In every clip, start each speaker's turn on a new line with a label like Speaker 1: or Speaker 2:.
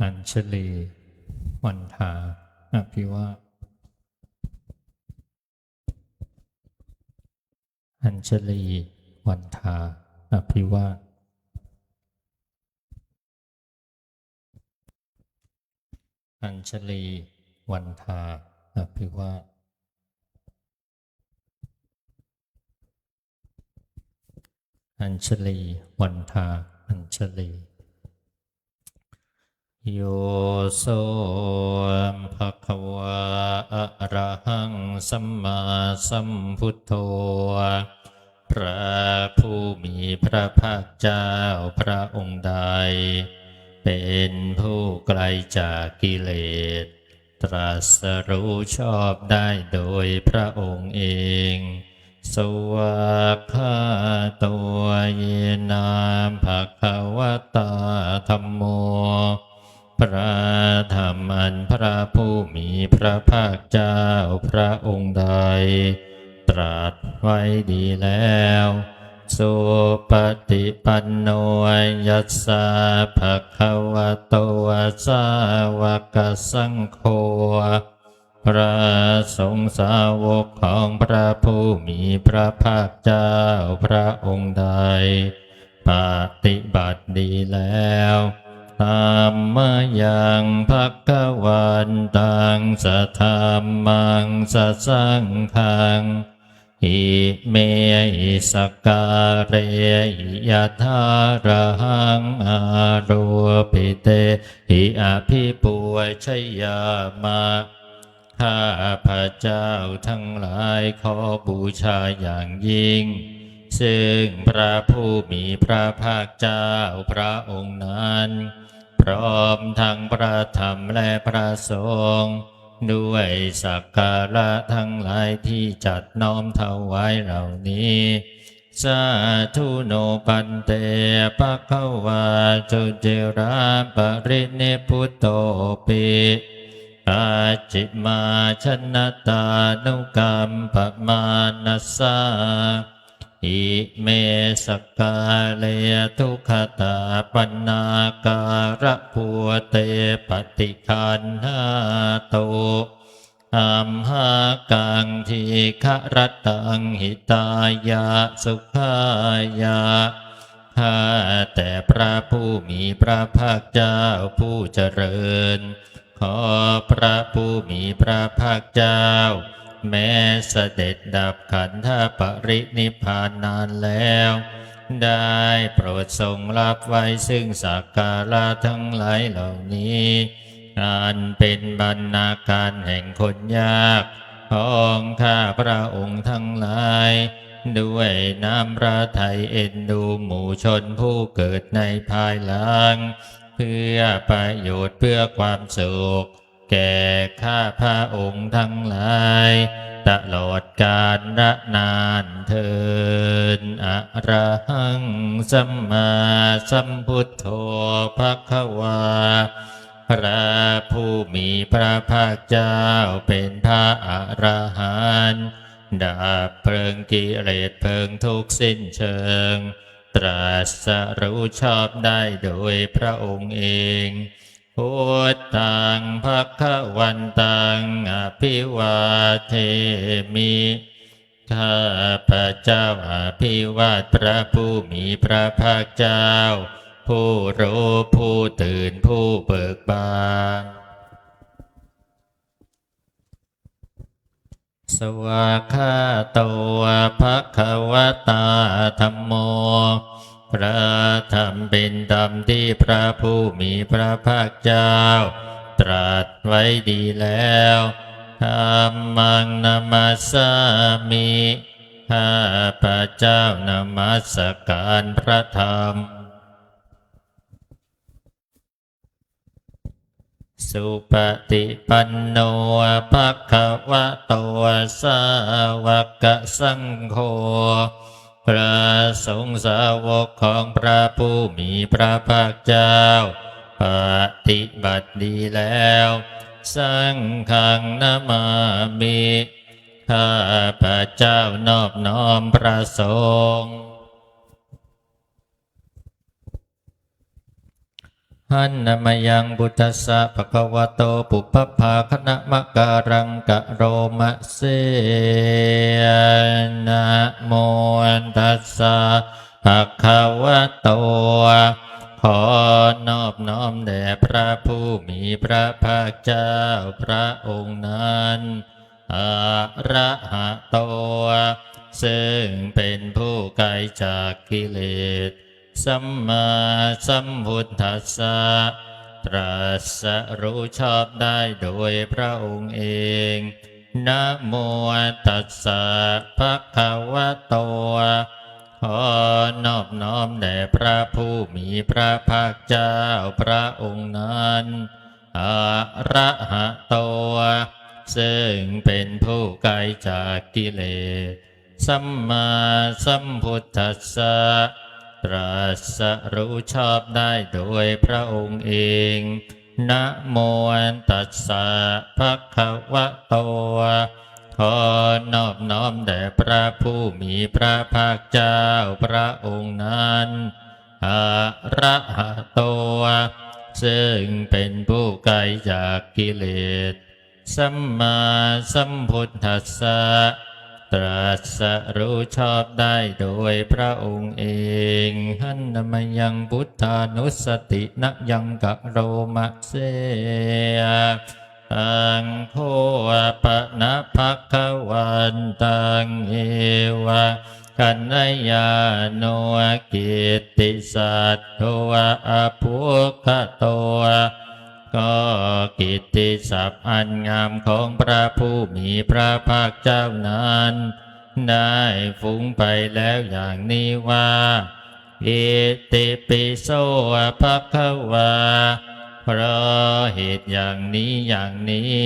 Speaker 1: อัญชลีวันทาอภิวาทอัญชลีวันทาอภิวาทอัญชลีวันทาอภิวาทอัญชลีวันทาอัญชลีโยโสภะคะวะอะระหังสัมมาสัมพุทโธพระผู้มีพระภาคเจ้าพระองค์ใดเป็นผู้ไกลจากกิเลสตรัสรู้ชอบได้โดยพระองค์เองสวากขาโตเยนะภะคะวะตาธัมโมพระธรรมอันพระผู้มีพระภาคเจ้าพระองค์ใดตรัสไว้ดีแล้วสุปฏิปันโนยัสสะภะคะวะโตสาวกสังโฆพระสงฆ์สาวกของพระผู้มีพระภาคเจ้าพระองค์ใดปฏิบัติดีแล้วธัมมายังภักขวันตังสัทธัมมังสัสสังฆังอิเมหิสกการะหิยะถาระหังอาโรปิเตหิอภิปูชยามะข้าพระเจ้าทั้งหลายขอบูชาอย่างยิ่งซึ่งพระผู้มีพระภาคเจ้าพระองค์นั้นพร้อมทั้งพระธรรมและพระสงฆ์ด้วยสักการะทั้งหลายที่จัดน้อมถวายเหล่านี้สาธุโนปันเตภะคะวะจุจิราปรินิพพุตโตปิอาจิมาชนะตานุกรรมปมานัสสาอิเมสกกาเลทุขตาปันนาการะภูเตปฏิคันหาโตอัมหากังทีฆรตังหิตายาสุขายาข้าแต่พระผู้มีพระภาคเจ้าผู้เจริญขอพระผู้มีพระภาคเจ้าแม้เสด็จดับขันธปรินิพพานนานแล้วได้โปรดทรงรับไว้ซึ่งสักการะทั้งหลายเหล่านี้อันเป็นบรรณาการแห่งคนยากของข้าพระองค์ทั้งหลายด้วยน้ำพระทัยเอ็นดูหมู่ชนผู้เกิดในภายหลังเพื่อประโยชน์เพื่อความสุขแก่ข้าพระองค์ทั้งหลายตลอดกาลนานเทินอะระหังสัมมาสัมพุทโธภคะวาพระผู้มีพระภาคเจ้าเป็นพระอรหันต์ดับเพลิงกิเลสเพลิงทุกข์สิ้นเชิงตรัสรู้ชอบได้โดยพระองค์เองพุทธังภคะวันตังอภิวาเทมิข้าพระเจ้าอภิวาทพระผู้มีพระภาคเจ้าผู้รู้ผู้ตื่นผู้เบิกบานสวากขาโตภะคะวะตาธัมโมพระธรรมเป็นธรรมที่พระผู้มีพระภาคเจ้าตรัสไว้ดีแล้วธัมมังนามัสสามิข้าพระเจ้านมัสการพระธรรมสุปฏิปันโนภะคะวะโตสาวกสังโฆพระสงฆ์สาวกของพระผู้มีพระภาคเจ้าปฏิบัติดีแล้วสังฆังนามามิข้าพระเจ้านอบน้อมพระสงฆ์ หันนมยังบุตสสะภะคะวะโตปุพพภาคณมะการังกะโรมะเสนะโมตัสสะภะคะวะโตขอนอบน้อมแด่พระผู้มีพระภาคเจ้าพระองค์นั้นอะระหะโตซึ่งเป็นผู้ไกลจากกิเลสสัมมาสัมพุทธัสสะตรัสรู้ชอบได้โดยพระองค์เองนะโมตัสสะภะคะวะโตขอนอบน้อมแด่พระผู้มีพระภาคเจ้าพระองค์นั้นอะระหะโตซึ่งเป็นผู้ไกลจากกิเลสสัมมาสัมพุทธัสสะตรัสรู้ชอบได้โดยพระองค์เองนะโมตัสสะภะคะวะโตขอนอบน้อมแด่พระผู้มีพระภาคเจ้าพระองค์นั้นอะระหะโตซึ่งเป็นผู้ไกลจากกิเลสสัมมาสัมพุทธัสสะตรัสรู้ชอบได้โดยพระองค์เองหันนมยังพุทธานุสตินะยังกะโรมะเสตังโฆปะนะภะคะวันตังเอวะกัณญาโนกิตติสัตโตอภุคโตก็กิตติศัพท์อันงามของพระผู้มีพระภาคเจ้านั้นได้ฟุ้งไปแล้วอย่างนี้ว่าอิติปิโสภะคะวาเพราะเหตุอย่างนี้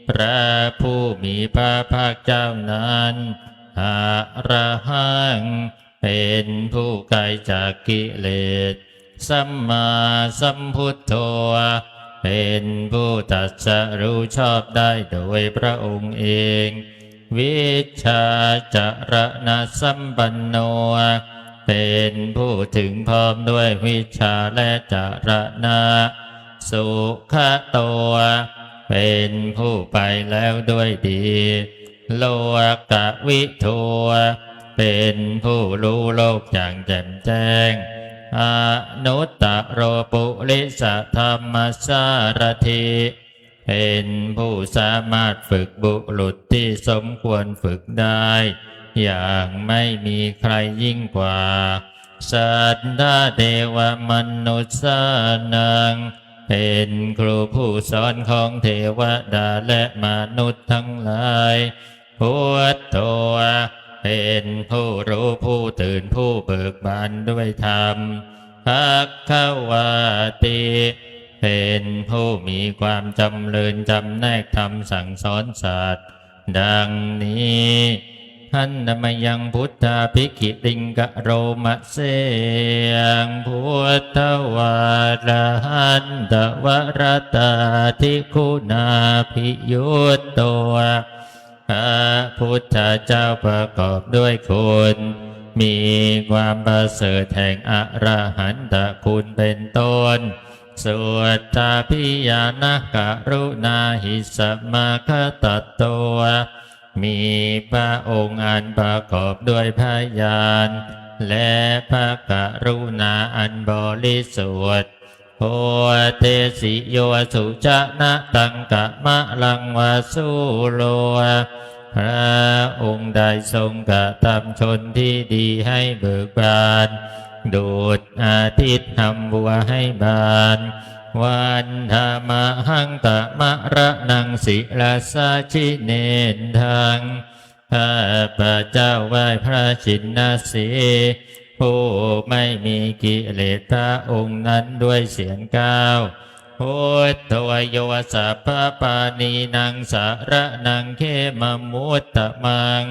Speaker 1: พระผู้มีพระภาคเจ้านั้นอะระหังเป็นผู้ไกลจากกิเลสสัมมาสัมพุทโธเป็นผู้ตรัสรู้ชอบได้โดยพระองค์เองวิชชาจรณะสัมปันโนเป็นผู้ถึงพร้อมด้วยวิชชาและจรณะสุขโตเป็นผู้ไปแล้วด้วยดีโลกวิทูเป็นผู้รู้โลกอย่างแจ่มแจ้งอนุตตโรปุริสธรรมสารถิเป็นผู้สามารถฝึกบุรุษที่สมควรฝึกได้อย่างไม่มีใครยิ่งกว่าสัตตเทวมนุษย์นังเป็นครูผู้สอนของเทวดาและมนุษย์ทั้งหลายพุทโธเป็นผู้รู้ผู้ตื่นผู้เบิกบานด้วยธรรมภควติเป็นผู้มีความจำเริญจำแนกธรรมสั่งสอนสัตว์ดังนี้หันนมยังพุทธาภิกขิติงกะโรมะเสงพุทธวาระหันตวรตาทิคุณาภิยุตโตพระพุทธเจ้าประกอบด้วยคุณมีความประเสริฐแห่งอรหันตคุณเป็นต้นสุตตาภิญาณกรุณาหิสมาคตโตมีพระองค์อันประกอบด้วยพยานและพระกรุณาอันบริสุทธิ์โพเทสิโยสุจนะตังกะมะลังวาสุโลพระองค์ได้ทรงกระทำชนที่ดีให้เบิกบานดูดอาทิตย์ทำบัวให้บานวันธรรมหังตะมะระนังศิลาสาชิเนนทังข้าพระเจ้าไหว้พระชินนสีผู้ไม่มีกิเลสพระองค์นั้นด้วยเสียงก้าวพุทธวโยสัพพปานีนังสารนังเขมมุตตมัง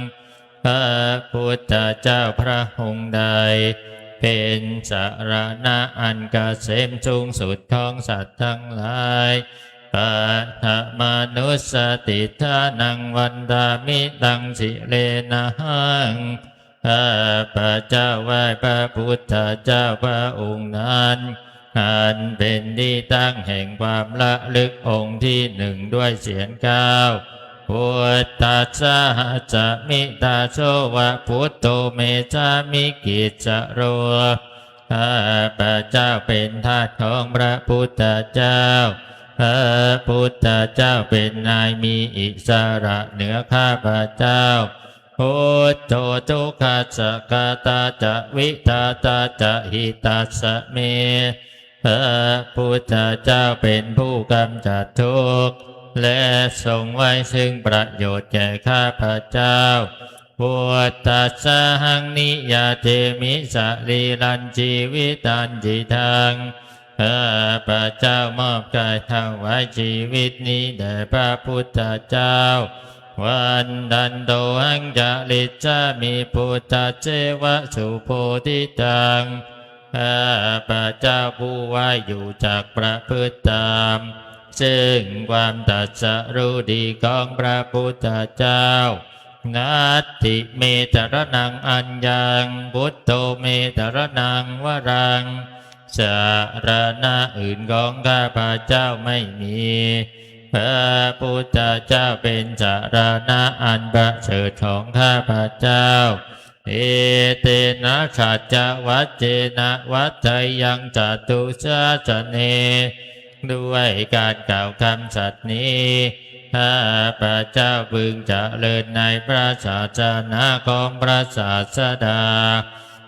Speaker 1: พระพุทธเจ้าพระองค์ใดเป็นสารณะอันเกษมสูงสุดของสัตว์ทั้งหลายปัทมานุสติทานังวันดามิตังสิเลนะหังข้าพระเจ้าไหว้พระพุทธเจ้าพระองค์นั้น อันเป็นที่ตั้งแห่งความละลึกองค์ที่หนึ่งด้วยเสียงก้าวพุทธัสสะจะมิตาโชวะพุทโธเมจามิกิจจโรข้าพระเจ้าเป็นทาสของพระพุทธเจ้าพระพุทธเจ้าเป็นนายมีอิสระเหนือข้าพระเจ้าพุทโธทุกขัสสะกตาจะวิทาตาจะหิตัสสะเมพระพุทธเจ้าเป็นผู้กำจัดทุกข์และทรงไว้ซึ่งประโยชน์แก่ข้าพระเจ้าพุทธัสสะหังนิยาเทมิสลีลันชีวิตันจิทังข้าพระเจ้ามอบกายถวายชีวิตนี้แด่พระพุทธเจ้าวันดันโตหังจะลิจามิพุทธเจวะสุโพธิตังข้าพระเจ้าผู้ว่าอยู่จากประพฤติตามซึ่งความตรัสรู้ดีของพระพุทธเจ้านัตติเมตรนังอัญญังพุทโธเมตรนังวรังสารณะอื่นของข้าพระเจ้าไม่มีพระพุทธเจ้าเป็นสารณะอันประเสริฐของข้าพระเจ้าเอเตนะขัจจวัจเจนะวัฏฏยังจตุสาสเนด้วยการกล่าวคำสัตย์นี้ข้าพระเจ้าพึงเจริญในพระศาสนาของพระศาสดา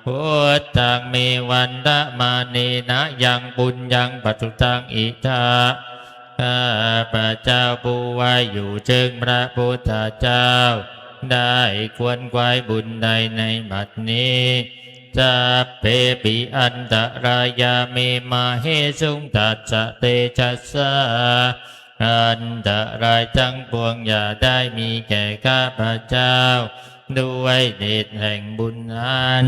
Speaker 1: พุทธังมีวันดะมานีนะยังบุญยังปัจจุตังอิทาข้าพระเจ้าผู้ไว้อยู่จึงพระพุทธเจ้าได้ควรไว้บุญใดในบัดนี้จะเปปิอันตรายามิมาเหสุงตัสสะเตชัสสะอันตรายทั้งปวงอย่าได้มีแก่ข้าพระเจ้าด้วยเดชแห่งบุญนั้น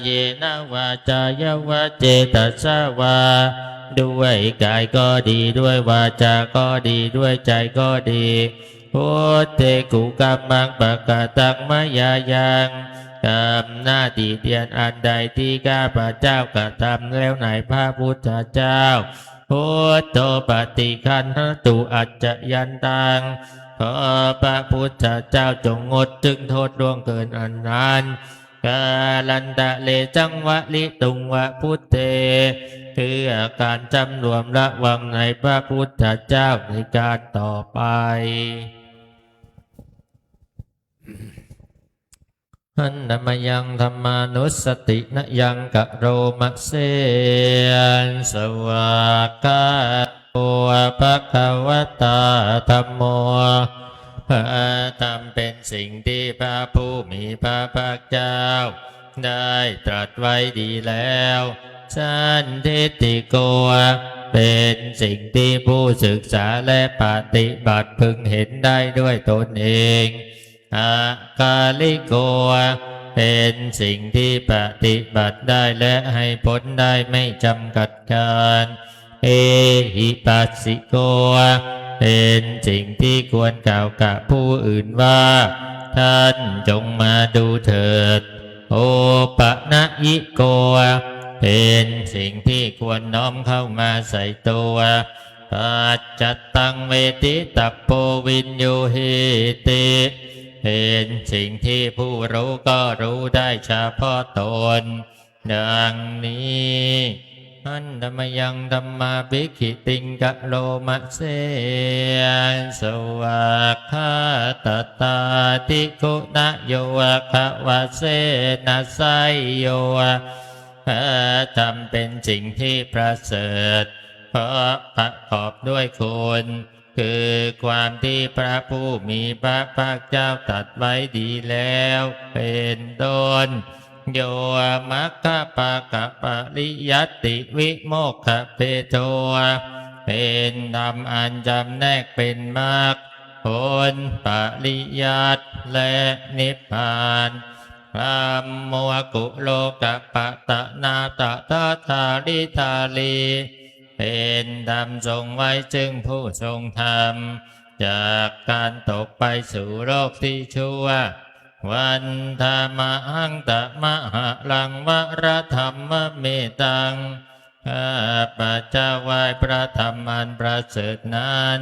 Speaker 1: เยนะวาจายวะเจตสาวาด้วยกายก็ดีด้วยวาจาก็ดีด้วยใจก็ดีพุทเตกุกัมมังปะกะตังมะยายังกรรมหน้าที่เพียรอันใดที่ข้าพระเจ้ากระทำแล้วในพระพุทธเจ้าพุทโธปฏิคันหตุอัจจยันตังขอพระพุทธเจ้าจงงดถึงโทษล่วงเกินอันนั้นกาลันตะเลจังวะลิตุงวะพุทเทคือการจำรวมระวังในพระพุทธเจ้าในการต่อไปหันนมยังธรรมานุสตินยังกะโรมะเสนสวากาโอภะคะวะตาธัมโมพระธรรมเป็นสิ่งที่พระผู้มีพระภาคเจ้าได้ตรัสไว้ดีแล้วสันทิฏฐิโกเป็นสิ่งที่ผู้ศึกษาและปฏิบัติพึงเห็นได้ด้วยตนเองอากาลิโกเป็นสิ่งที่ปฏิบัติได้และให้ผลได้ไม่จำกัดการเอหิปัสสิโกเป็นสิ่งที่ควรกล่าวกับผู้อื่นว่าท่านจงมาดูเถิดโอปะนะยิโกเป็นสิ่งที่ควรน้อมเข้ามาใส่ตัวปัจจัตตังเวทิตัปโปวินโยหิติเป็นสิ่งที่ผู้รู้ก็รู้ได้เฉพาะตนดังนี้อันธรรมยังธรรมาภิกขิติงกะโลมะเสนสวากขาตตาติคุณโยวะคะวะเสนะไสโยพระธรรมเป็นสิ่งที่ประเสริฐเพราะประกอบด้วยคุณคือความที่พระผู้มีพระภาคเจ้าตรัสไว้ดีแล้วเป็นต้นโยมัคคะปะกะปริยัตติวิโมกขเพโทเป็นธรรมอันจำแนกเป็นมรรคผลปริยัติและนิพพานพระโมกุโลกปะตะนาตะตาทาริทาลีเป็นธรรมทรงไว้จึงผู้ทรงธรรมจากการตกไปสู่โลกที่ชั่ววันธรรมหังตะมหะลังวรธรรมเมตัง ข้าพระเจ้าไหว้พระธรรมอันประเสริฐนั้น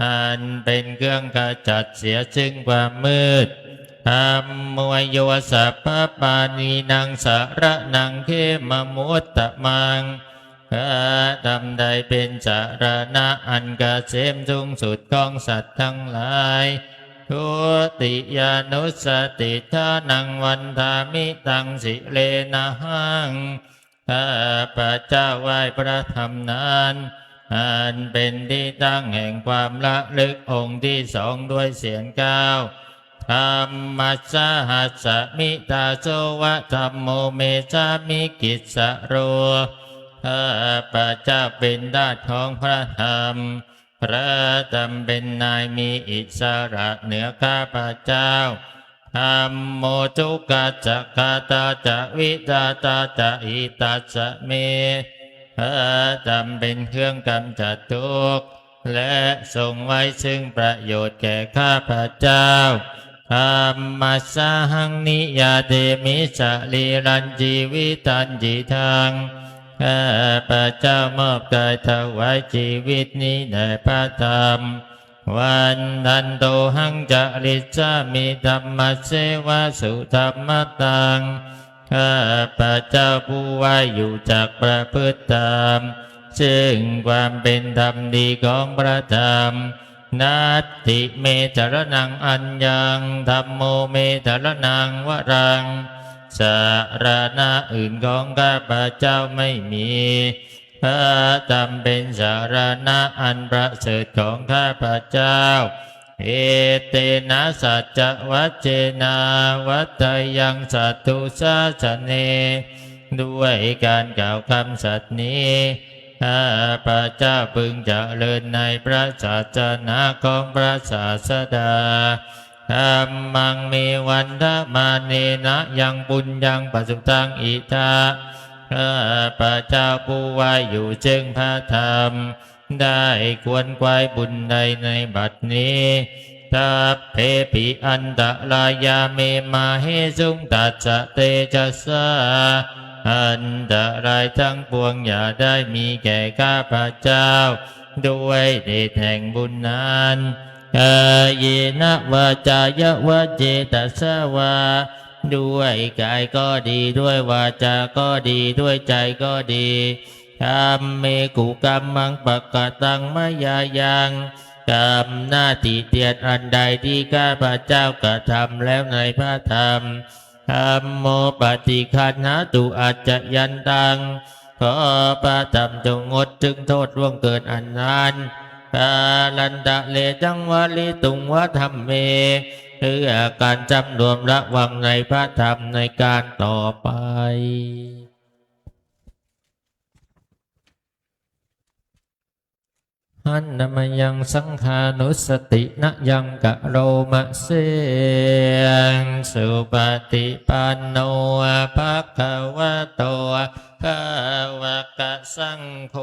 Speaker 1: อันเป็นเครื่องขจัดเสียซึ่งความมืดธรรมมวยโยสัพพปานีนังสาระนังเขมมุตตะมังข้าทำใดเป็นสาระนะอันเกษมสูงสุดของสัตว์ทั้งหลายทุติยานุสติทานังวันทามิตังสิเลนะหังข้าพระเจ้าไหว้พระธรรมนั้นอันเป็นที่ตั้งแห่งความละลึกองค์ที่สองด้วยเสียงก้าวธรรมัสสหัสสมิตาโสวะธรรมโมเมชามิกิสสโรข้าพระเจ้าเป็นทาสของพระธรรมพระธรรมเป็นนายมีอิสระเหนือข้าพระเจ้าธรรมโมทุกขจักขตาจะวิตาตาจะอิตาจะเมพระธรรมเป็นเครื่องกำจัดทุกข์และทรงไว้ซึ่งประโยชน์แก่ข้าพระเจ้าธรรมัสสหังนิยาเตมิสะลีรันจีวิตันจิทังข้าพระเจ้ามอบกายถวายชีวิตนี้แด่พระธรรมวันทันโตหังจะริจามิธรรมเสวะสุธรรมตังข้าพระเจ้าผู้ว่าอยู่จากประพฤติธรรมซึ่งความเป็นธรรมดีของพระธรรมนัตติเมตรนังอัญญังธัมโมเมตรนังวรังสารณะอื่นของข้าพระเจ้าไม่มีพระธรรมเป็นสารณะอันประเสริฐของข้าพระเจ้าเอเตนะสัจจวัจเจนาวัตยังสัตตุสาสเนด้วยการกล่าวคำสัตย์นี้ข้าพระเจ้าพึงเจริญในพระศาสนาของพระศาสดาธรรมังมีวันทมาเนนะยังบุญยังปัสสุตังอิทาข้าพระเจ้าผู้ว่าอยู่จึงพระธรรมได้ควรควายบุญใดในบัดนี้ทัพเพปิอันตะลายาเมมาเฮสุงตัสสะเตจัสสะอันตรายทั้งปวงอย่าได้มีแก่ข้าพระเจ้าด้วยเดชแห่งบุญนั้นกายนะวาจายะวะเจตสวาด้วยกายก็ดีด้วยวาจาก็ดีด้วยใจก็ดีธรรมเมกุกรรมังปะกะตังมายายังกรรมหน้าที่เตียนอันใดที่ข้าพระเจ้ากระทำแล้วในพระธรรมธรรมโมปฏิคันหาตุอัจจยันตังขอพระธรรมจงงดถึงโทษล่วงเกินอันนั้นกาลันตะเลจังวะลิตุงวะธรรมเมคือการจำรวมระวังในพระธรรมในการต่อไปหันนมยังสังขานุสตินะยังกะโรมะเสงสุปฏิปันโนภะคะวะโตภะวะกะสังโฆ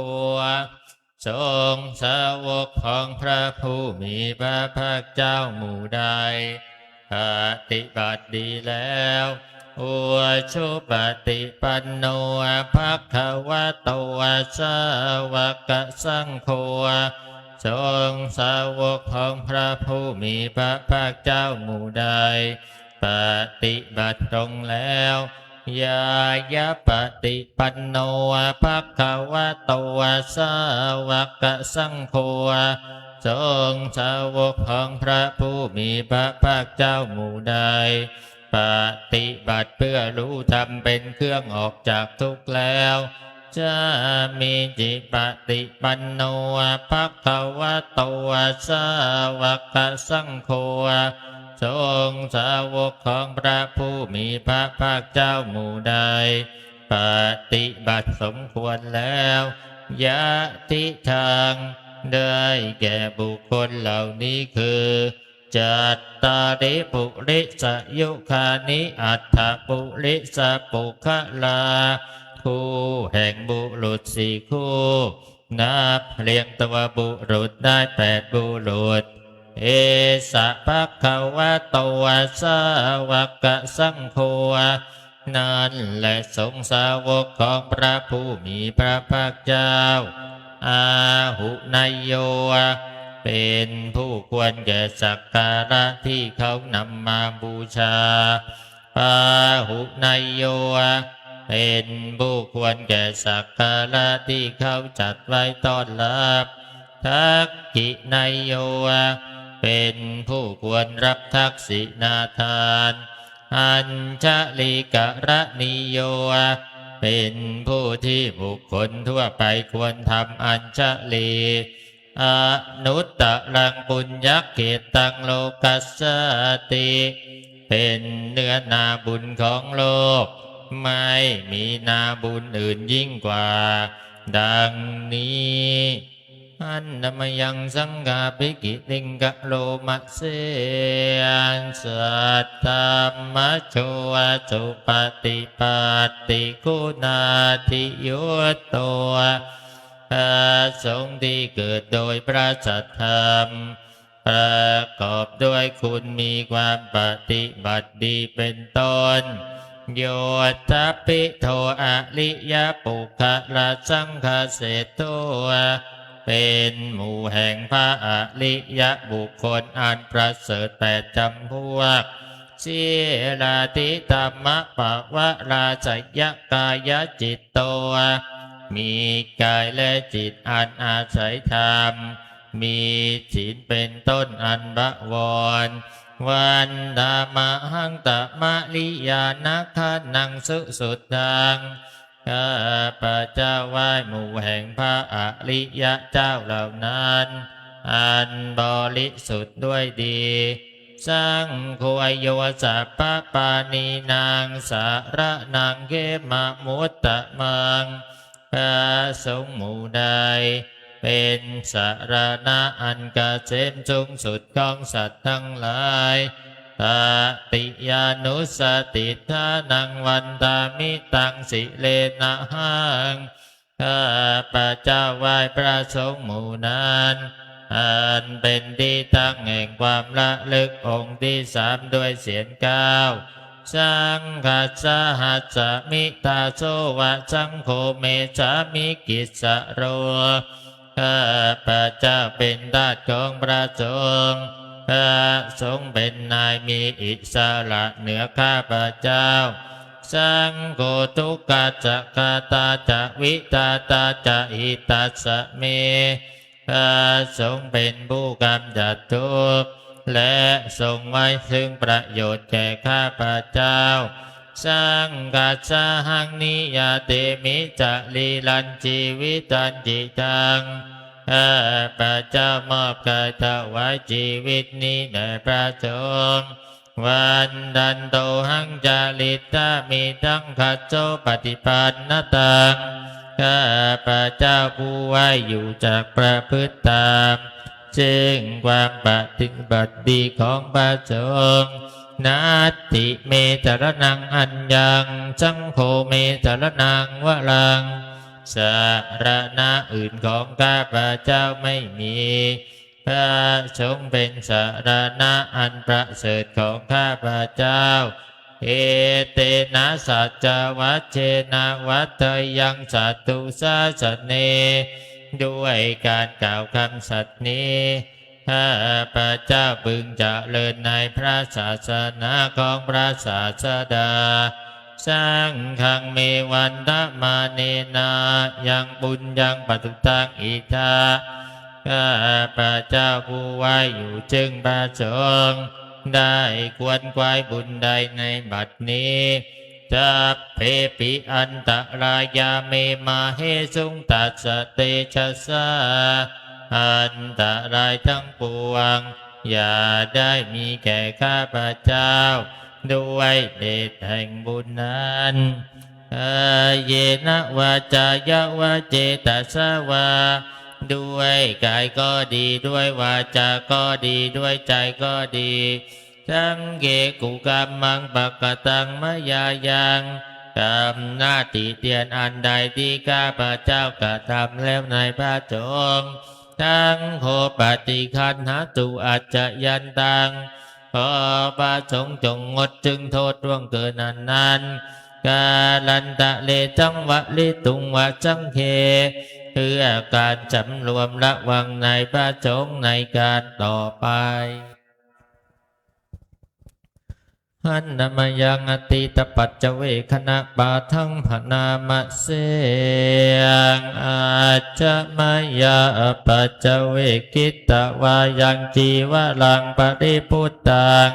Speaker 1: ทรงสาวกของพระผู้มีพระภาคเจ้าหมู่ใดปฏิบัติดีแล้วอุชุปฏิปันโนภะคะวะโตสาวกสังโฆทรงสาวกของพระผู้มีพระภาคเจ้าหมู่ใดปฏิบัติตรงแล้วยายะปฏิปันโนภะคะวะโตสาวกสังโฆทรงสาวกของพระผู้มีพระภาคเจ้าหมู่ใดปฏิบัติเพื่อรู้ธรรมเป็นเครื่องออกจากทุกข์แล้วจะมีจิปฏิปันโนภะคะวะโตสาวกสังโฆทรงสาวกของพระผู้มีพระภาคเจ้าหมู่ใดปฏิบัติสมควรแล้วยะทิทางได้แก่บุคคลเหล่านี้คือจัตตาริปุริสยุคานิอัฏฐปุริสปุคลาคู่แห่งบุรุษสี่คู่นับเรียงตัวบุรุษได้8บุรุษเอสะภะคะวะโตสาวกสังโฆ นั่นแหละสงฆ์สาวกของพระผู้มีพระภาคเจ้าอาหุนายโยเป็นผู้ควรแก่สักการะที่เขานำมาบูชาปาหุนายโยเป็นผู้ควรแก่สักการะที่เขาจัดไว้ต้อนรับทักขินายโยเป็นผู้ควรรับทักษิณาทานอัญชลิกะนิโยเป็นผู้ที่บุคคลทั่วไปควรทำอัญชลีอนุตตรังปุญญเกตังโลกัสสติเป็นเนื้อนาบุญของโลกไม่มีนาบุญอื่นยิ่งกว่าดังนี้อันนมยังสังฆาภิกิติงกะโลมัสเสนสัตตมะโชวสุปฏิปัตติคุณาทิยุตโตพระสงฆ์ที่เกิดโดยพระสัทธรรมประกอบด้วยคุณมีความปฏิบัติดีเป็นต้นโยทัพพิโทอริยปุคละสังฆเสโตเป็นหมู่แห่งพระอริยบุคคลอันประเสริฐแปดจำพวกสีลาติธรรมปะวะราชยกายจิตโตมีกายและจิตอันอาศัยธรรมมีศีลเป็นต้นอันบวรวันดามหังตะมะลิยานักขันังสุดังข้าพระเจ้าไหว้หมู่แห่งพระอริยเจ้าเหล่านั้นอันบริสุทธิ์ด้วยดีสังโฆโยสัพพปานีนางสาระนางเขมะมุตตะมังพระสงฆ์หมู่ใดเป็นสารณะอันเกษมสูงสุดของสัตว์ทั้งหลายตติยานุสติทานังวันตามิตังสิเลนะหังข้าพระเจ้าไหว้พระสงฆ์หมู่นั้นอันเป็นที่ตั้งแห่งความละลึกองค์ที่สามด้วยเสียงก้าวสังฆัสสะหัสสะมิตาโสวะสังโฆเมสามิกิสสะโรข้าพระเจ้าเป็นทาสของพระสงฆ์พระสงฆ์เป็นนายมีอิสระเหนือข้าพระเจ้าสังโฆทุกขจักขาตาจะวิตาตาจะอิตัสสะเมพระสงฆ์เป็นผู้กำจัดทุกข์และทรงไว้ซึ่งประโยชน์แก่ข้าพระเจ้าสังฆัสสะหังนิยาเตมิจะลีลันชีวิตันจิตังข้าพระเจ้ามอบกายถวายชีวิตนี้แด่พระสงฆ์วันดันโตหังจาริตามิทังคัจโจปฏิปันนตังข้าพระเจ้าผู้ไว้อยู่จากประพฤติตามซึ่งความปฏิบัติดีของพระสงฆ์นาติเมตรนังอัญญังสังโฆเมตรนังวรังสารณะอื่นของข้าพระเจ้าไม่มีพระสงฆ์เป็นสารณะอันประเสริฐของข้าพระเจ้าเอเตนะสัจจวัชเชนะวัตยังสัตตุสาสเนด้วยการกล่าวคำสัตย์นี้ข้าพระเจ้าพึงเจริญในพระศาสนาของพระศาสดาสังฆังเมวันตมาเนนายังบุญยังปตุตังอิทาข้าพระเจ้าผู้ไว้อยู่จึงพระสงฆ์ได้ควรควายบุญใดในบัดนี้จัพเพปิอันตรายาเมมาเฮสุงตัสสะเตชะสาอันตรายทั้งปวงอย่าได้มีแก่ข้าพระเจ้าด้วยเดชแห่งบุญนั้นเยนะวาจายะวะเจตสวาด้วยกายก็ดีด้วยวาจาก็ดีด้วยใจก็ดีทั้งเกกุกรรมังปะกตังมยายังกรรมหน้าติเตียนอันใดที่ข้าพระเจ้ากระทำแล้วในพระสงฆ์ทั้งโคปฏิคันหาตุอัจจยันตังขอพระสงฆ์จงงดจึงโทษร่วงเกินนั้น กาลันตะเลจังวะลิตุงวะจังเคเพื่อการจำรวมระวังในพระสงฆ์ในการต่อไปหันนามยังอติตปัจจเวคณะบาทังพนามะเสงอาจะมายาปัจจเวกิตตวายังจีวลังปริพุตตัง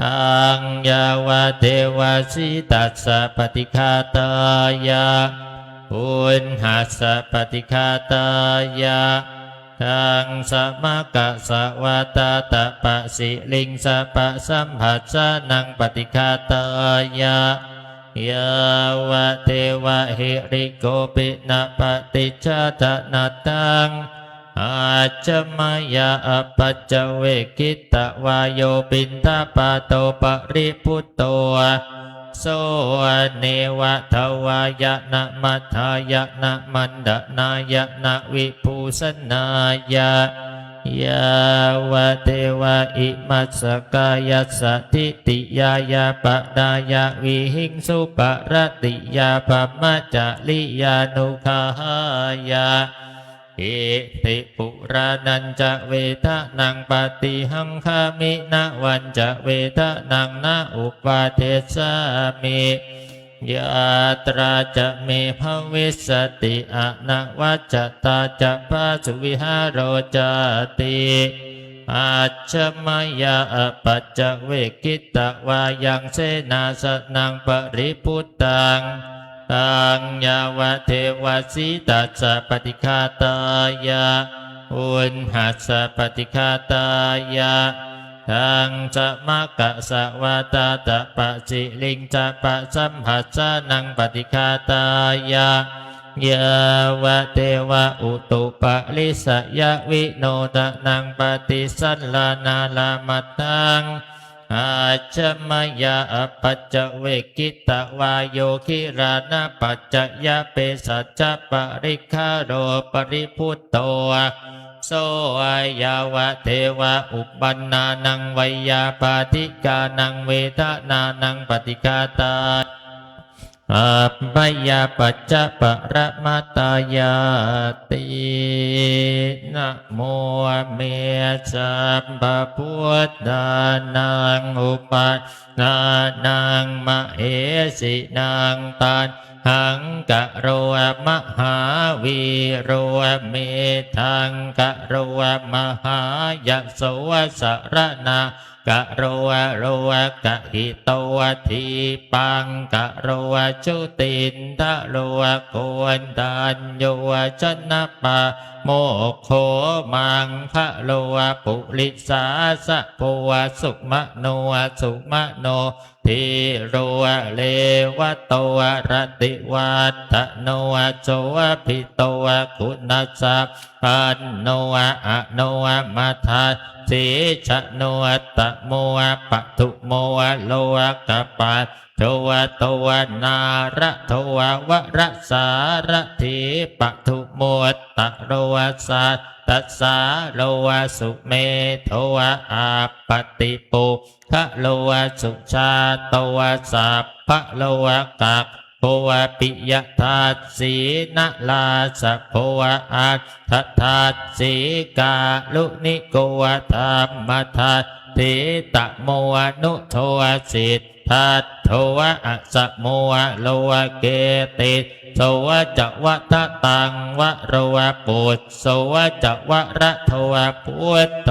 Speaker 1: อังยาวะเทวาสิตัสสะปฏิฆาตายาอุณหัสสะปฏิฆาตายาทังสมะกะสวะตาตะปะสิลิงสะปะสัมผัสสะนังปฏิฆาตายายาวะเทวะหิริโกปินะปฏิจจตนะตังอาจมายาปัจจเวกิตตวายโยปินทปาโตปริพุตโตโสเนวะทวายะนะมัทธายะนะมันดนายะนะวิภูสนายะยาวะเทวะอิมัสสกายสสทิติยายาปดายะวิหิงสุปรติยาปมัจจลิยานุขายาอิติปุรานันจะเวทะนังปฏิหังคามินะวันจะเวทะนังนะอุปาเทสามิยาตราจะเมภวิสติอะนะวัจจตาจะปะสุวิหารโรจติอาชมายาปัจจเวกิตตวายังเสนาสนังปริพุตตังตังยาวะเทวสิตัสสะปฏิฆาตายาอุณหัสสะปฏิฆาตายาทังจะมะกะสวะตาตะปะสิลิงจะปะสัมผัสสะนังปฏิฆาตายายาวะเทวะอุตุปะลิสยะวิโนทะนังปฏิสัลลานาลามัตตังอาจมายาปัจจเวกิตตวายโยคิรานะปัจจยะเปสัจจปริคาโรปริพุตโตโสยาวะเทวะอุปันนานังไวยาปาติกานังเวทนานังปฏิฆาตาอัปปยาปัจจปรมัตตายาตินะโมเมสัมปะพุทธานังอุปัฏฐานังมะเหสินังตันหังกะโรมหาวีโรเมทังกะโรมหายโสสรณากะโรโรกะหิตวทีปังกะโรจุตินทะโรโกนตัญโยชนะปะโมโคมังคะโลปุริสาสะโพสุมโนสุมโนทิโรเลวะโตรติวัตโนโจภิโตคุณัสสะปันโนอะโนมัทธาสีชะโนตะโมปะทุโมโลกะปะโทโตนาระโทวรสารถิปะทุโมตะโรสาตัสสาโลสุเมโทอาปติปุคะโลสุชาโตสัพพะโลกะโพปิยทัสสีนะลาสะโพอัตทัสสีกาลุนิโกธรรมทัสติตะโมนุโทสิทธัตโทอะสะโมโลเกติโสจวัฏตังวะโรปุตโสจวะระโทพุทโท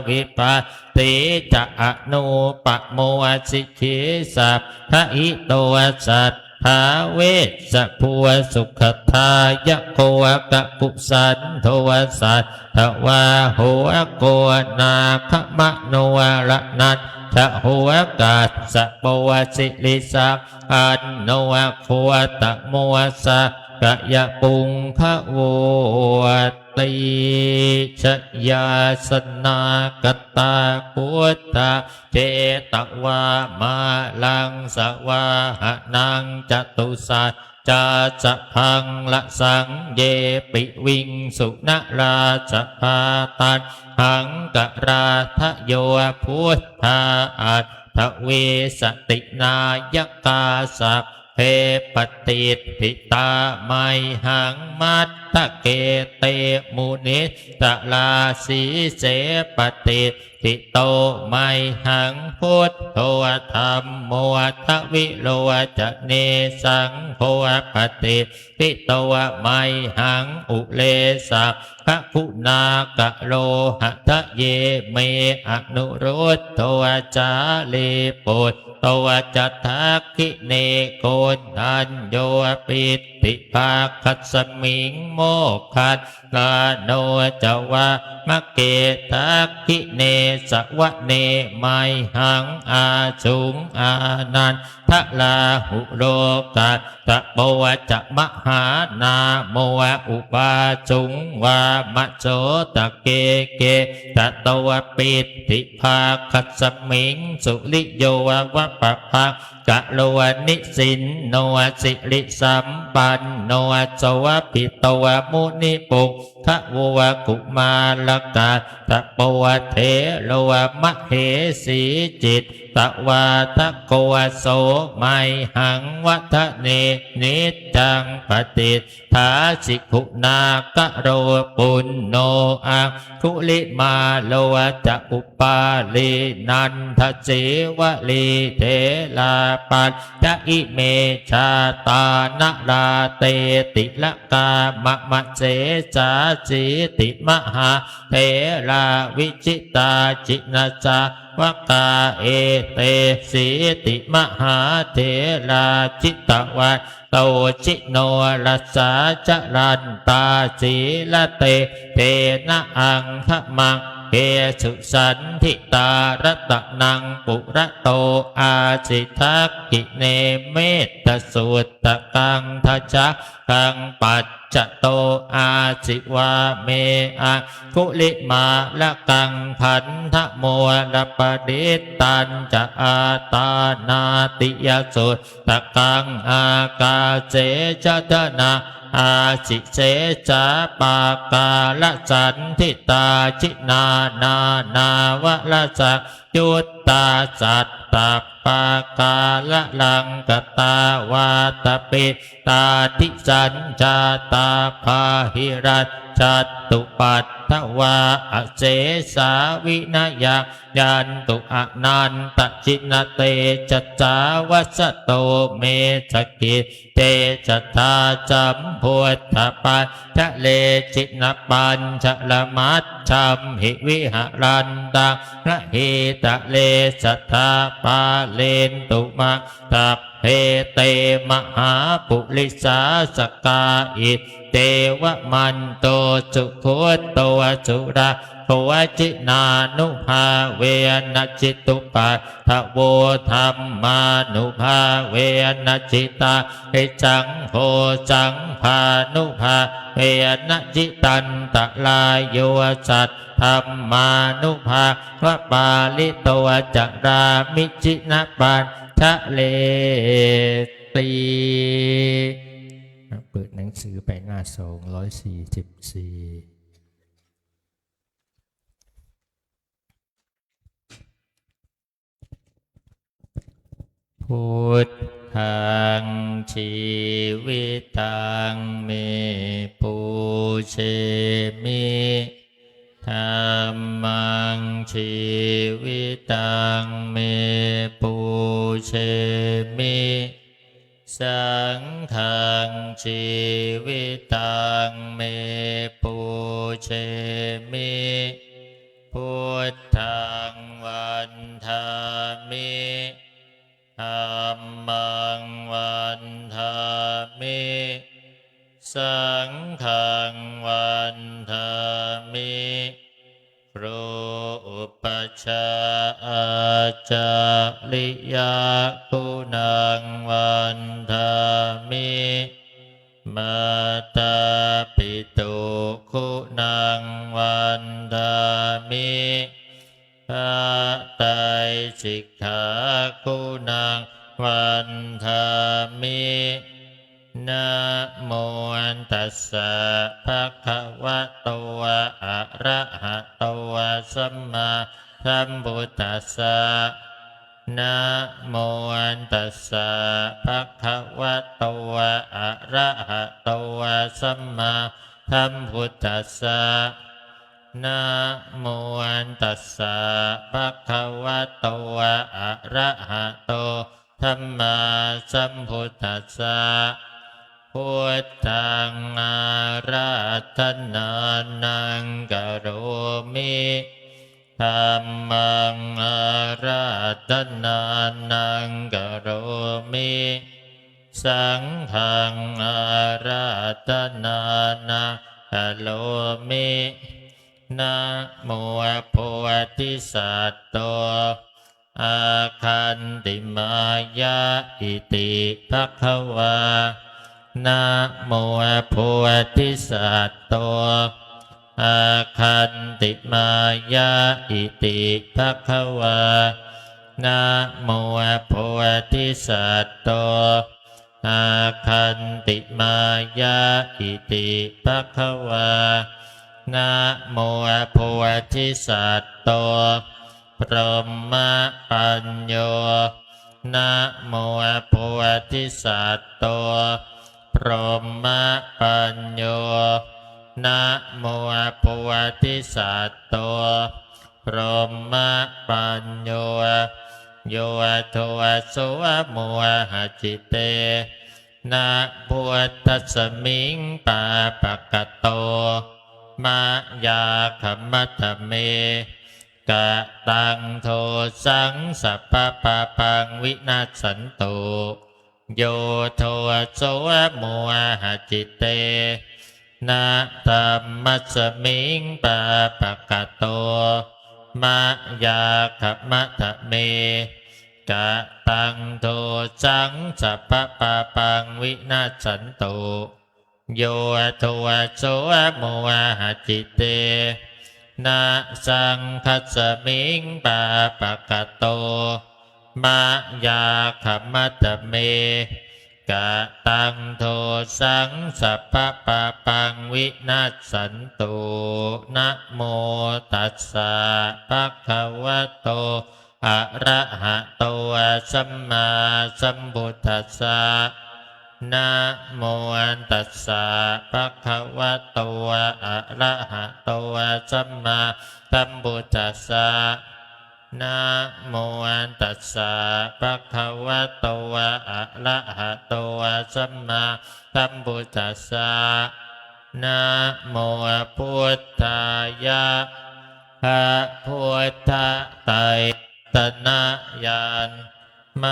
Speaker 1: วิปัสติจะอนุปะโมสิกิสัพพะอิโตสัตภาเวสะภูสุขทายะโกกะกุสันโทสัตถวาโหโกนาคมะโนระนัตถะโหกาสะโปสิลิสักอันโนโคตะโมสะกะยะปุงคะโวติชยาสนากตาพุทธะเจตวามาลังสวาหนังจตุสัจจะจะพังละสังเยปิวิงสุนราชพาตันหังกะราทะโยพุทธาอัตถเวสตินายกาสัพ เพปติทิตาไมหังมัตตะเกเตมุนิตะลาสีเสปติทิโตไมหังพุทโธธรรมโมทวิโลจะเนสังโฆปฏิทิโตไมหังอุเลสักขะคุณากะโลหะทะเยเมอนุรุตโตจาลีปุตโตจัตถาคิเนโกนัญโยปิติภาคัสมิงโมคัสลาโนจวะมะเกทักขิเนสวะเนไมหังอาจุงอานันทะลาหุโลกัสตะโปวะจะมหานาโมอุปาจุงวามะโจตะเกเกตะโตวปิติภาคัสมิงสุริโยวะวะปะภะกะโลนิสินโนสิริสัมปันโนโสวะปิโตวะมุนิปุทะโวะกุมาลกาตะโปวะเทโลวะมะเหสีจิตตะวาทะโกโสไมหังวัฏเนนิจังปฏิทาสิกุนากะโรปุณโนอังคุลิมาโลจะอุปาลีนันทเจวะลีเทลาปัจจะอิเมชาตานะราเตติละกามะมะเจจาจิติมหาเทราวิจิตาจินาจาวกาเอเตสีติมหาเทราจิตวัตโตจิโนรัสสาจรันตาสีละเตเทนะอังขมังเกสุสันทิตารัตนังปุระโตอาสิทักกิเนเมตตสุตตะกังทัจกังปัจจโตอาสิวาเมอะคุลิมาละกังพันธโมระปดิตันจะอาตานาติยสุตตะกังอากาเจจตนาอาสิเสจาปากาละสันทิตาจินานานาวะละสักยุตตาสัตตปากาละลังกตาวาตปิตาทิสัญจาตาภาหิรัตจัตตุปัตถวาอเสสาวินายันตุอนันตจินเตจัจจาวัสโตเมสกิเตจัตตาจัมพุทธปัจจเลจินปัญชละมัชชัมหิวิหารันตังระหิตะเลสัทธาปาเลนตุมังตัพเพเตมหาปุริสาสกาอิเตวะมันโตสุขุตโตสุราโวจินานุภาเวนะจิตุปัฏฐโวธรรมานุภาเวนะจิตาเอจังโหจังภานุภาเวนะจิตันตะลายโยสัตธรรมานุภาวะปาลิโตจารามิจินะปัญชะเลตีเปิดหนังสือไปหน้า244พุทธังชีวิตังเมปุเชมิธัมมังชีวิตังเมปุเชมิสังฆังชีวิตังเมปุเชมิพุทธังวันทามิธัมมังวันทามิสังฆังวันทามิครูอุปัชฌาย์อาจาริยะคุณังวันทามิมาตาปิตุคุณังวันทามิพระไตรสิกขาคุณังวันทามินะโมตัสสะภะคะวะโตอะระหะโตสัมมาสัมพุทธัสสะ นะโมตัสสะภะคะวะโตอะระหะโตสัมมาสัมพุทธัสสะนะโมตัสสะภะคะวะโตอะระหะโตสัมมาสัมพุทธัสสะพุทธังอาราธนานังกโรมิธัมมังอาราธนานังกโรมิสังฆังอาราธนานังกโรมินะโมโพธิสัตว์โตอาคันติมายะอิติภควานะโมโพธิสัตว์โตอาคันติมายะอิติภควานะโมโพธิสัตว์โตอาคันติมายะอิติภควานะโมโพธิสัตว์โตพรหมปัญโยนะโมโพธิสัตว์โตพรหมปัญโยนะโมโพธิสัตว์โตพรหมปัญโยโยโทโสโมหะจิตเตนะพุทธัสสมิงปะปะกะโตมายาคัมมัตเมกะตังโทสังสัพพะปะปังวินาศสันตุโยโทโสโมหะจิตเตนะธัมมัสสมิงปะปะกะโตมายาคัมมัตเมกะตังโทสังสัพพะปะปังวินาศสันตุโยโทโสโมหะจิตเตนะสังคัสสมิงปะปะกะโตมายาคัมมัตเมกะตังโทสังสัพพะปะปังวินาศสันตุนะโมตัสสะภะคะวะโตอะระหะโตสัมมาสัมพุทธัสสะนะโมตัสสะภะคะวะโตอะระหะโตสัมมาสัมพุทธัสสะนะโมตัสสะภะคะวะโตอะระหะโตสัมมาสัมพุทธัสสะนะโมพุทธายะพระพุทธไตรตนะญาณม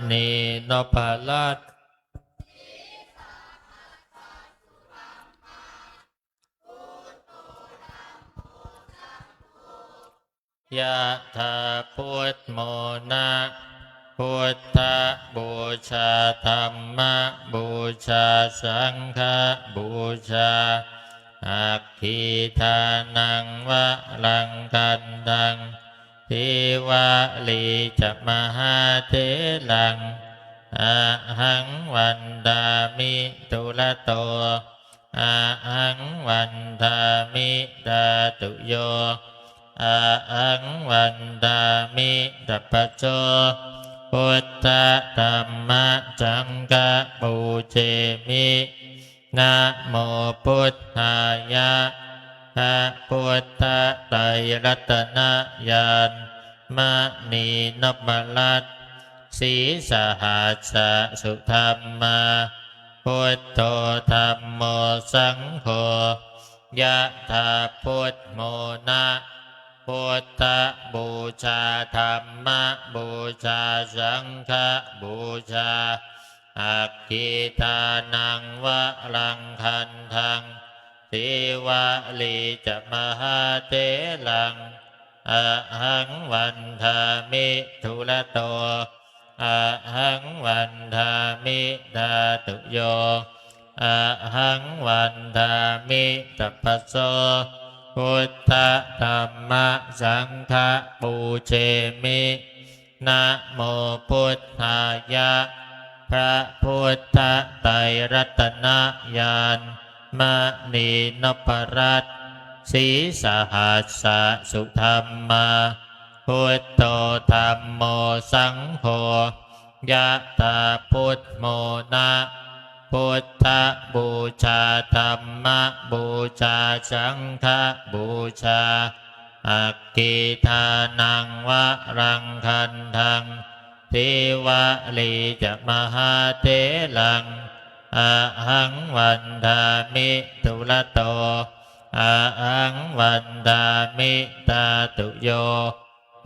Speaker 1: ณีนพลัตน์ยะถาพุทโมนะพุทธบูชาธัมมบูชาสังฆบูชาอัคคีทานังวะลังกันตังทิวาลีจะมหาเถลังอะหังวันดามิตุละโตอะหังวันดามิดาตุโยอะหังวันดามิดัปปะโจพุทธธัมมะจังกะปูเชมินะโมพุทธายะพระพุทธไตรรัตนญาณมณีนพลัตน์สีสหัสสะสุธรรมาพุทโธธัมโมสังโฆยะถาพุทโมนะพุทธบูชาธัมมบูชาสังฆบูชาอัคคีทานังวะลังคันทังทิวาลีจะมหาเถลังอะหังวันทามิทุละโตอะหังวันทามิดาตุโยอะหังวันทามิตัปปะโสพุทธธัมมสังฆปูเชมินะโมพุทธายะพระพุทธไตรรัตนญาณมณีนพรัตน์สีสหัสสะสุธรรมา พุทโธธัมโมสังโฆยะถาพุทโมนะพุทธบูชาธัมมบูชาสังฆบูชาอักขิทานังวะรังคันทังทิวะลีจะมหาเถลังอะหังวันทามิตุละโตอะหังวันทามิตาตุโย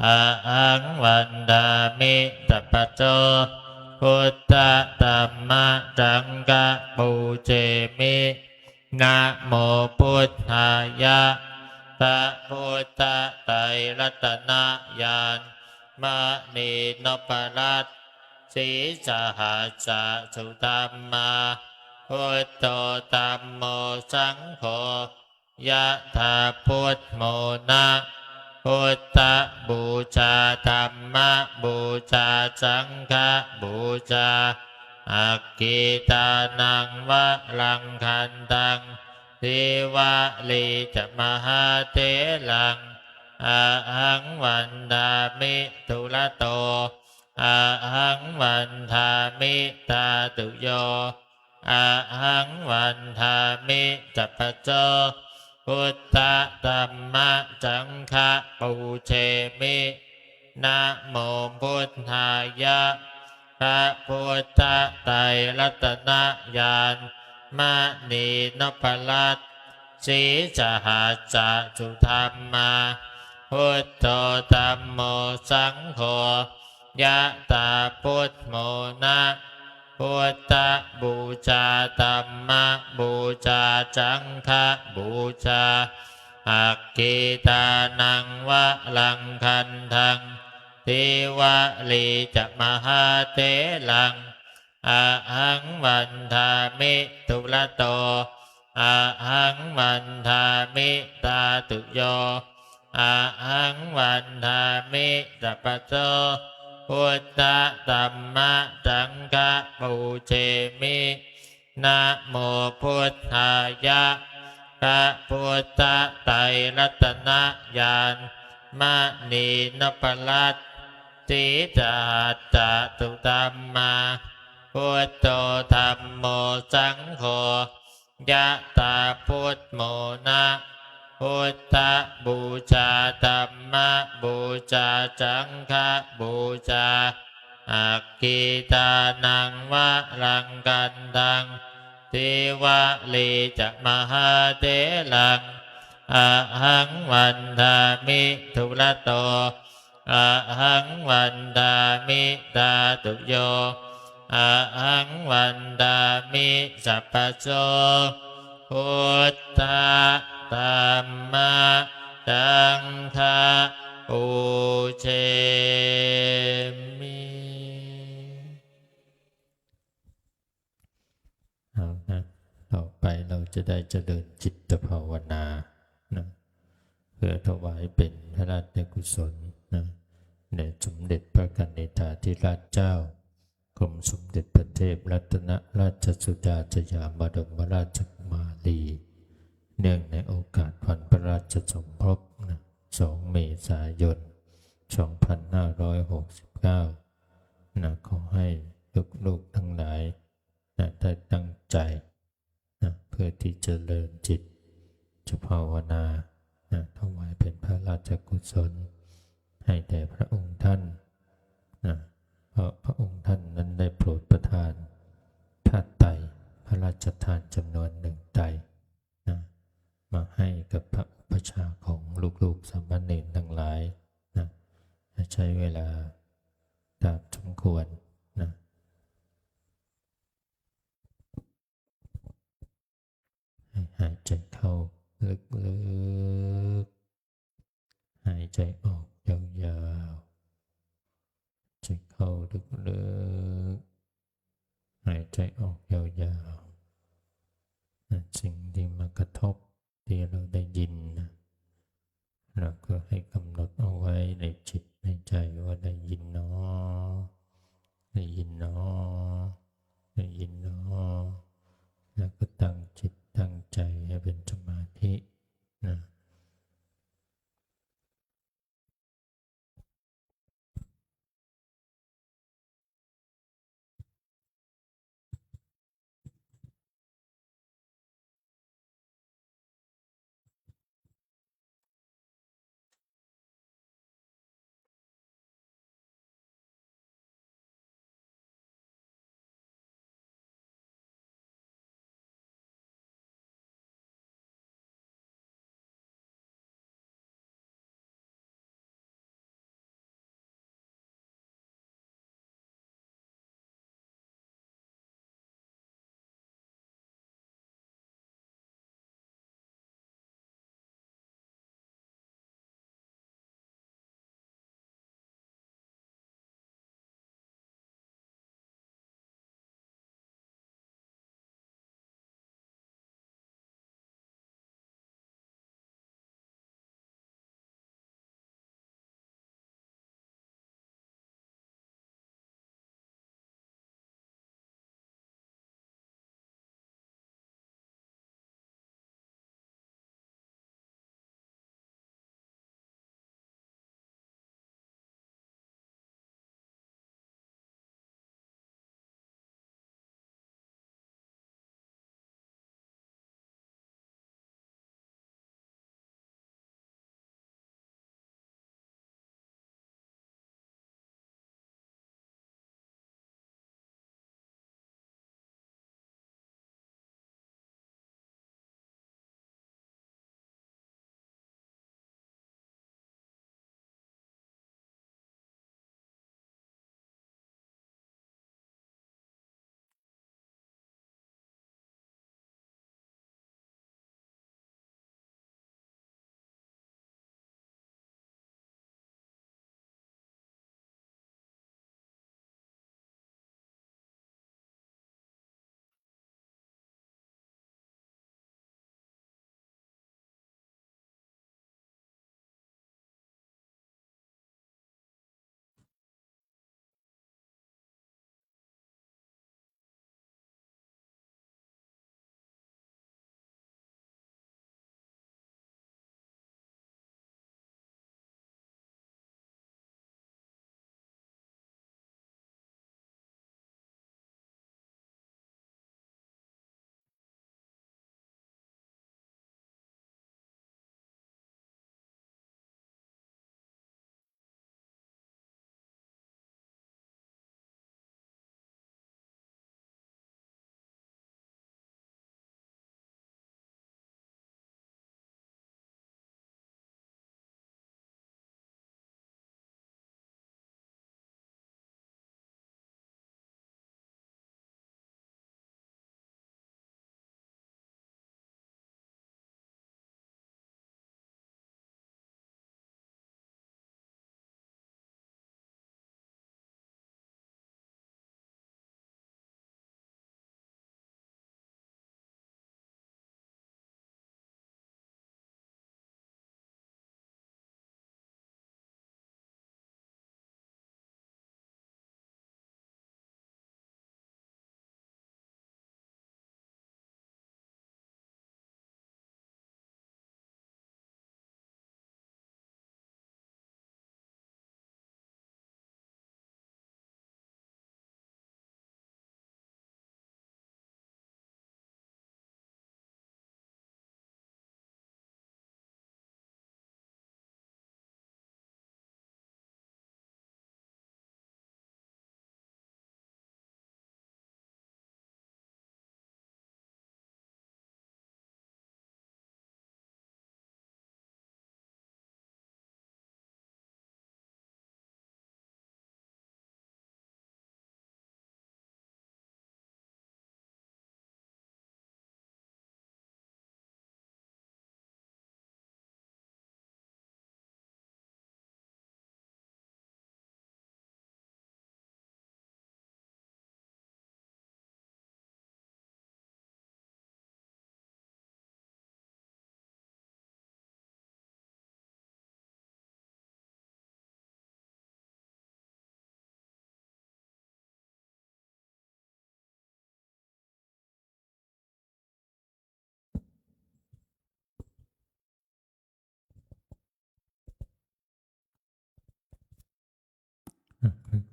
Speaker 1: อะหังวันทามิตัปปะโจพุทธธัมมะจังกะปูเจมินะโมพุทธายะพระพุทธไตรรัตนญาณมณีนพรัตน์สีสหัสสะสุธรรมาพุทโธธัมโมสังโฆยะถาพุทโมนะพุทธบูชาธัมมบูชาสังฆบูชาอักขิทานังวะรังคันตังทิวะลีจะมหาเถลังอะหังวันทามิทุละโตอะหังวันทามิตาตุโยอะหังวันทามิจัปปะโจพุทธธัมมะจังฆะปูเชมินะโมพุทธายะพระพุทธไตรรัตนญาณมณีนพรัตน์สีสหัสสะสุธรรมาพุทโธธัมโมสังโฆยะตาพุทโมนะพุทธบูชาธัมมบูชาสังฆบูชาอักขิทานังวะลังคันทังทิวะลีจะมหาเถลังอะหังวันทามิทุละโตอะหังวันทามิตาตุโยอะหังวันทามิสัพพะโสพุทธธัมมะจังฆะปูเชมินะโมพุทธายะพระพุทธไตรรัตนญาณมณีนพรัตน์สีสหัสสะสุธรรมาพุทโธธัมโมสังโฆยะถาพุทโมนะพุทธบูชาธัมมบูชาสังฆบูชาอักขิทานังวะรังกันตังทิวะลีจะมหาเถลังอะหังวันทามิทุละโตอะหังวันทามิตาตุโยอะหังวันทามิสัพพะโสพุทธธัมมะสังฆปูเชมิเอานะต่อไปเราจะได้เจริญจิตภาวนานะเพื่อถวายเป็นพระราชกุศลนะแด่สมเด็จพระกนิษฐาธิราชเจ้ากรมสมเด็จพระเทพรัตนราชสุดาสยามบรมราชกุมารีเนื่องในโอกาสวันพระราชสมภพนะ2 เมษายน 2569นะขอให้ลูกๆทั้งหลายนะได้ตั้งใจนะเพื่อที่จะเจริญจิตจะภาวนานะถวายเป็นพระราชกุศลให้แด่พระองค์ท่านนะเพราะพระองค์ท่านนั้นได้โปรดประทานผ้าไตรพระราชทานจำนวน1 ไตรนะมาให้กับพระอุปัชฌาย์ของลูกๆสามเณรทั้งหลายนะใช้เวลาตามสมควรนะให้หายใจเข้าลึกๆหายใจออกยาวๆใจเข้าลึกๆหายใจออกยาวๆนะสิ่งที่มากระทบที่เราได้ยินนะเราก็ให้กำหนดเอาไว้ในจิตในใจว่าได้ยินเนาะได้ยินเนาะได้ยินเนาะแล้วก็ตั้งจิตตั้งใจให้เป็นสมาธินะ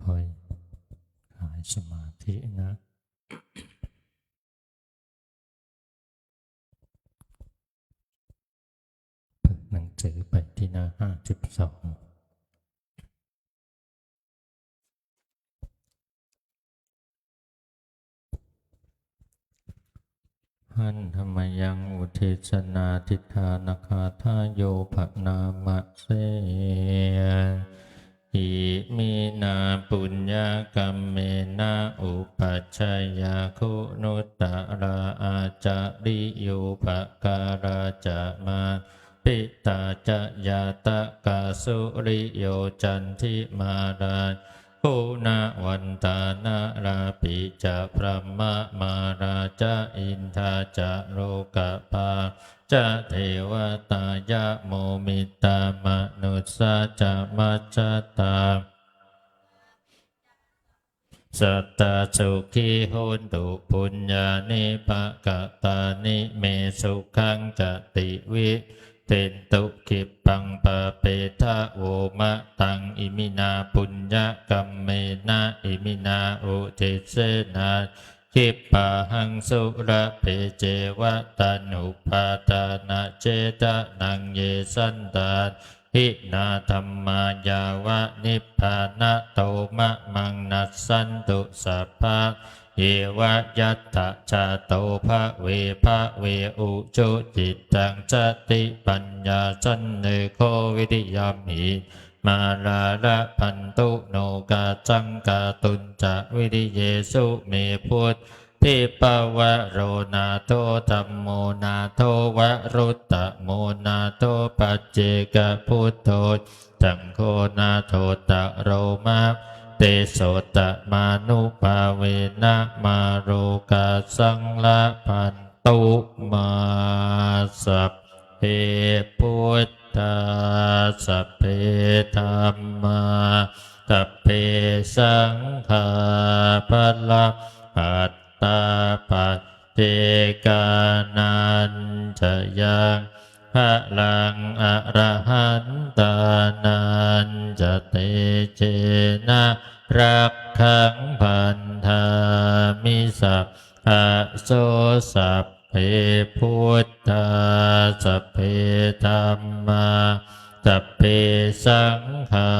Speaker 1: ค่อยๆคลายสมาธินะเปิดหนังสือไปที่หน้า52หันธรรมยังอุทิศนาทิฏฐานคาทาโยภนามะเสอิมินาปุญญกรรมเมนะอุปัชฌายาคุณุตตระอาจาริโยภการาจะมาปิตาจะยาตะกาสุริโยจันทิมาราภูนาวันตานาราปิจะพระมะมาราจะอินทาจะโลกปาจะเทวตายะโมมิตามนุสสะจะมัจจตาสัตตาสุขีโหนตุปุญญานิปะกะตานิเมสุขังจติวิเตนตุขิปังปะเปทะโวมะตังอิมินาปุญญกัมเมนะอิมินาอุทิเสนาคิปะหังสุระเพเจวะตานุปาตานะเจตะนังเยสันตาหินาธรรมายาวะนิพพานะโตมะมังนัสสันตุสัพพะเยวะยัตถะชาโตภะเวภะเวอุจุจิตตังจติปัญญาสันเนโควิริยามิมาลาระพันตุโนกาจังกาตุนจะวิริเยสุเมพุทธิปวะโรนาโตธัมโมนาโทวะรุตตะโมนาโตปัจเจกพุทโธสังโฆนาโทตะโรมะเตโสตะมานุภาเวนะมาโรกาสังละพันตุมาสัพเพพุทธาสัพเพธัมมาสัพเพสังฆาปัลละปัตตาปัจเจกานันจะยังพระลังอรหันตานันจะเตเจนะรักขังพันธามิสัพพะโสสัพเพพุทธาสัพเพธัมมาสัพเพสังฆา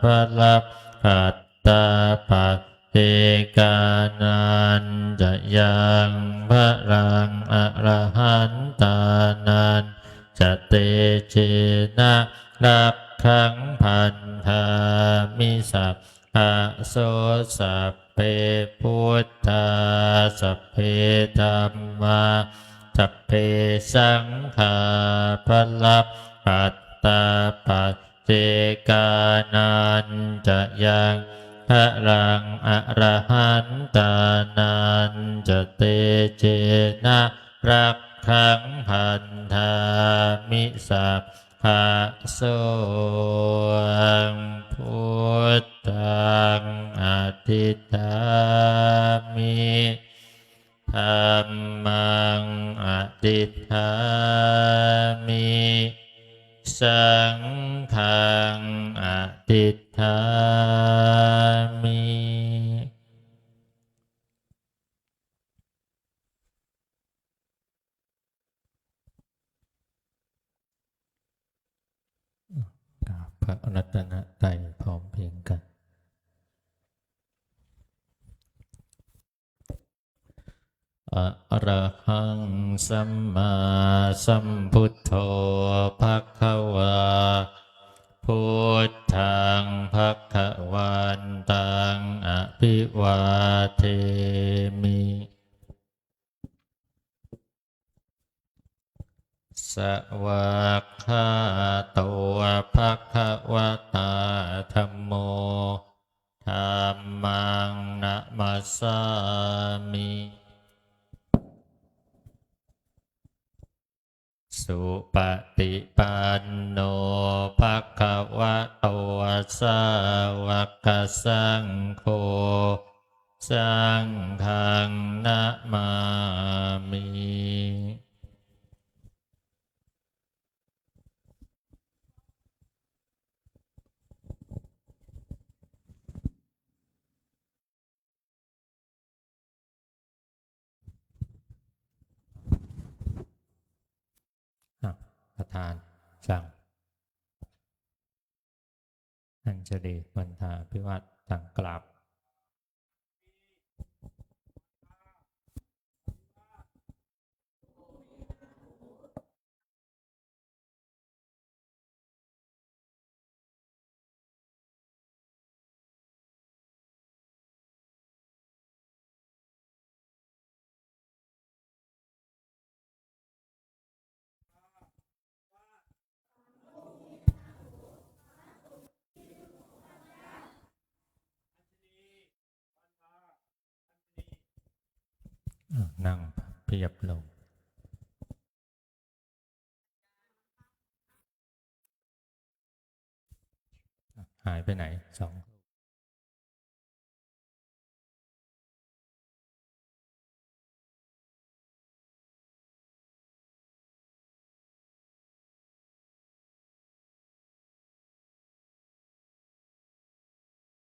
Speaker 1: ปัลละปัตตาปัจเจกานันจะยังพระลังอรหันตานันจะเตเจนะรักขังพันธามิสัพพะโสสัพเพพุทธาสัพเพธัมมาสัพเพสังฆาปัลละปัตตาปัจเจกานันจะยังพระลังอรหันตานันจะเตเจนะรักขังพันธามิสัพพะโสพุทธังอธิษฐามิธัมมังอธิษฐามิสังฆังอธิษฐามิกราบพระรัตนตรัยพร้อมเพรียงกันอะระหังสัมมาสัมพุทโธภควาพุทธังภวันตังอภิวาเทมิสวากขาโตภควตาธัมโมธัมมังนะมัสสามิสุปฏิปันโนภควโตสาวกสังโฆสังฆังนะมามิ านสั่งอัญชลีวันทาพิวัตรสั่งกราบนั่งเพียบลงหายไปไหนสอง